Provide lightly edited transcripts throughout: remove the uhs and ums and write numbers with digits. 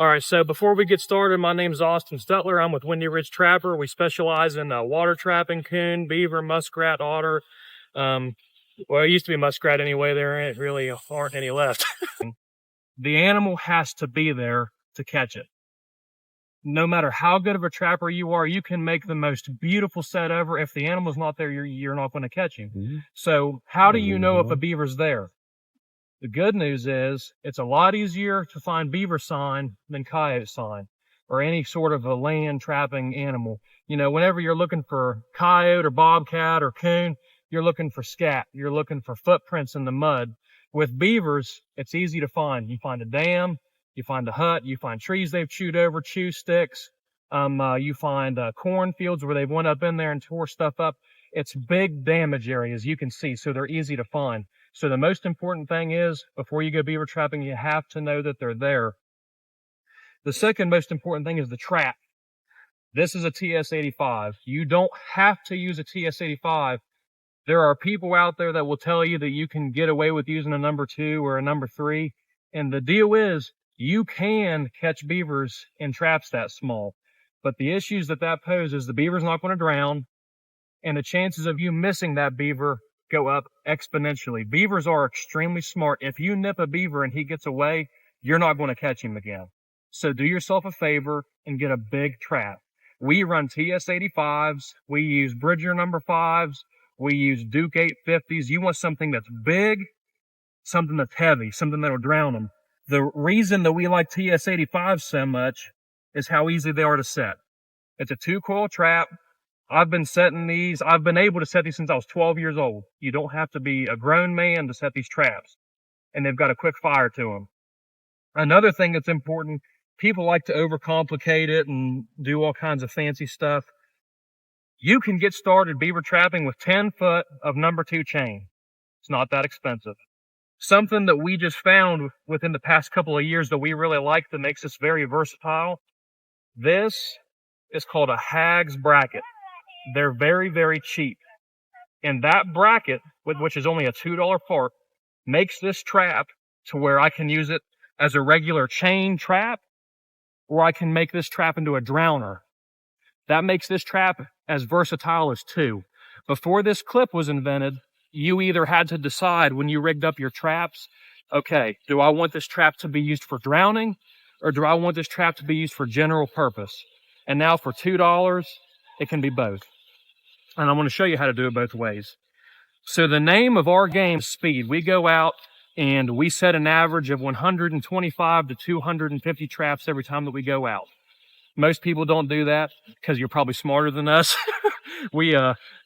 All right, so before we get started, my name is Austin Stutler. I'm with Windy Ridge Trapper. We specialize in water trapping, coon, beaver, muskrat, otter. Well, it used to be muskrat anyway. There really aren't any left. The animal has to be there to catch it. No matter how good of a trapper you are, you can make the most beautiful set ever. If the animal's not there, you're not going to catch him. Mm-hmm. So how do you know if a beaver's there? The good news is it's a lot easier to find beaver sign than coyote sign or any sort of a land trapping animal. You know, whenever you're looking for coyote or bobcat or coon, you're looking for scat. You're looking for footprints in the mud. With beavers, it's easy to find. You find a dam, you find a hut, you find trees they've chewed over, chew sticks. You find cornfields where they've went up in there and tore stuff up. It's big damage areas, you can see, so they're easy to find. So the most important thing is, before you go beaver trapping, you have to know that they're there. The second most important thing is the trap. This is a TS-85. You don't have to use a TS-85. There are people out there that will tell you that you can get away with using a number 2 or a number 3. And the deal is, you can catch beavers in traps that small. But the issues that poses, the beaver's not going to drown, and the chances of you missing that beaver go up exponentially. Beavers are extremely smart. If you nip a beaver and he gets away, you're not going to catch him again. So do yourself a favor and get a big trap. We run TS-85s. We use Bridger number 5s. We use Duke 850s. You want something that's big, something that's heavy, something that'll drown them. The reason that we like TS-85s so much is how easy they are to set. It's a 2-coil trap. I've been able to set these since I was 12 years old. You don't have to be a grown man to set these traps. And they've got a quick fire to them. Another thing that's important, people like to overcomplicate it and do all kinds of fancy stuff. You can get started beaver trapping with 10 foot of number 2 chain. It's not that expensive. Something that we just found within the past couple of years that we really like that makes us very versatile. This is called a Hag's bracket. They're very, very cheap. And that bracket, which is only a $2 part, makes this trap to where I can use it as a regular chain trap, or I can make this trap into a drowner. That makes this trap as versatile as 2. Before this clip was invented, you either had to decide when you rigged up your traps, okay, do I want this trap to be used for drowning, or do I want this trap to be used for general purpose? And now for $2, it can be both. And I'm going to show you how to do it both ways. So the name of our game is speed. We go out and we set an average of 125 to 250 traps every time that we go out. Most people don't do that because you're probably smarter than us.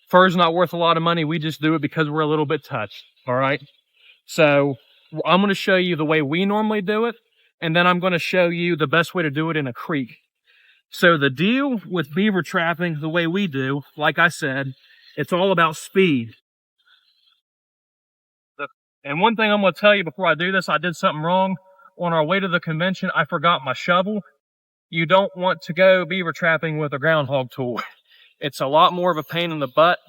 Fur's not worth a lot of money. We just do it because we're a little bit touched. All right. So I'm going to show you the way we normally do it. And then I'm going to show you the best way to do it in a creek. So the deal with beaver trapping, the way we do, like I said, it's all about speed. And one thing I'm going to tell you before I do this, I did something wrong. On our way to the convention, I forgot my shovel. You don't want to go beaver trapping with a groundhog tool. It's a lot more of a pain in the butt.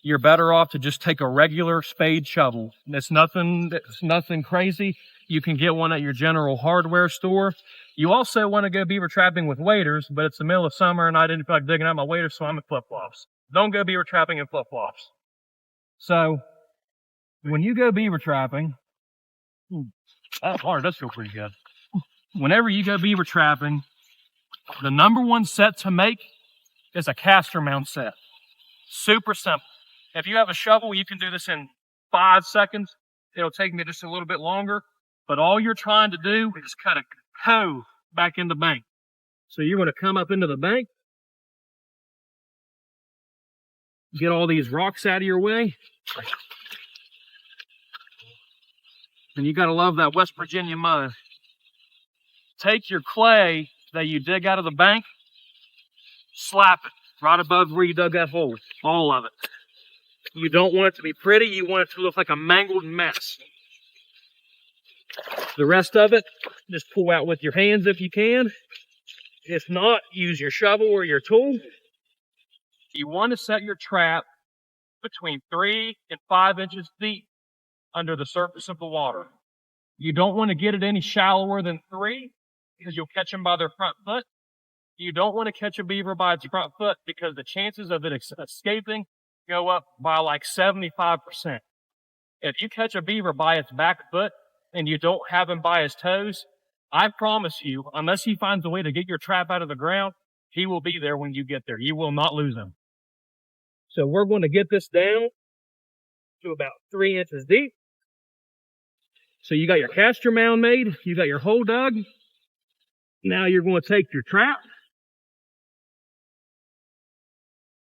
You're better off to just take a regular spade shovel. It's nothing crazy. You can get one at your general hardware store. You also want to go beaver trapping with waders, but it's the middle of summer and I didn't feel like digging out my waders, so I'm in flip-flops. Don't go beaver trapping in flip-flops. So, when you go beaver trapping, that's hard, that feels pretty good. Whenever you go beaver trapping, the number 1 set to make is a caster mount set. Super simple. If you have a shovel, you can do this in 5 seconds. It'll take me just a little bit longer, but all you're trying to do is cut a hoe back in the bank. So you're going to come up into the bank, get all these rocks out of your way, and you got to love that West Virginia mud. Take your clay that you dig out of the bank, slap it right above where you dug that hole, all of it. You don't want it to be pretty, you want it to look like a mangled mess. The rest of it, just pull out with your hands if you can. If not, use your shovel or your tool. You want to set your trap between 3 and 5 inches deep under the surface of the water. You don't want to get it any shallower than 3. because you'll catch them by their front foot. You don't want to catch a beaver by its front foot because the chances of it escaping go up by like 75%. If you catch a beaver by its back foot and you don't have him by his toes, I promise you, unless he finds a way to get your trap out of the ground, he will be there when you get there. You will not lose him. So we're going to get this down to about 3 inches deep. So you got your caster mound made, you got your hole dug. Now you're going to take your trap.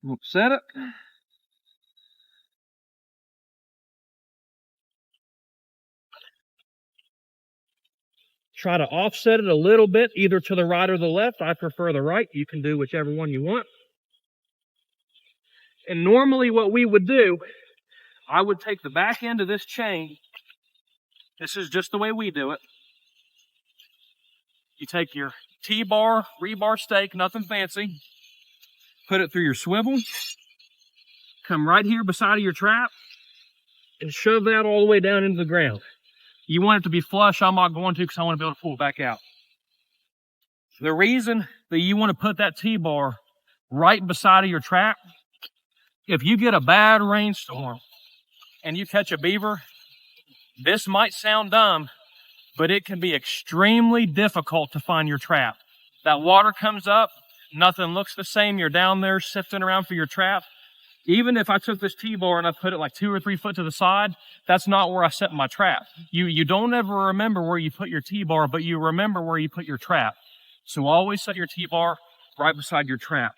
We'll set it. Try to offset it a little bit, either to the right or the left. I prefer the right. You can do whichever one you want. And normally what we would do, I would take the back end of this chain. This is just the way we do it. You take your T-bar, rebar stake, nothing fancy. Put it through your swivel. Come right here beside of your trap and shove that all the way down into the ground. You want it to be flush. I'm not going to because I want to be able to pull it back out. The reason that you want to put that T-bar right beside of your trap, if you get a bad rainstorm and you catch a beaver, this might sound dumb, but it can be extremely difficult to find your trap. That water comes up, nothing looks the same. You're down there sifting around for your trap. Even if I took this T-bar and I put it like 2 or 3 foot to the side, that's not where I set my trap. You don't ever remember where you put your T-bar, but you remember where you put your trap. So always set your T-bar right beside your trap.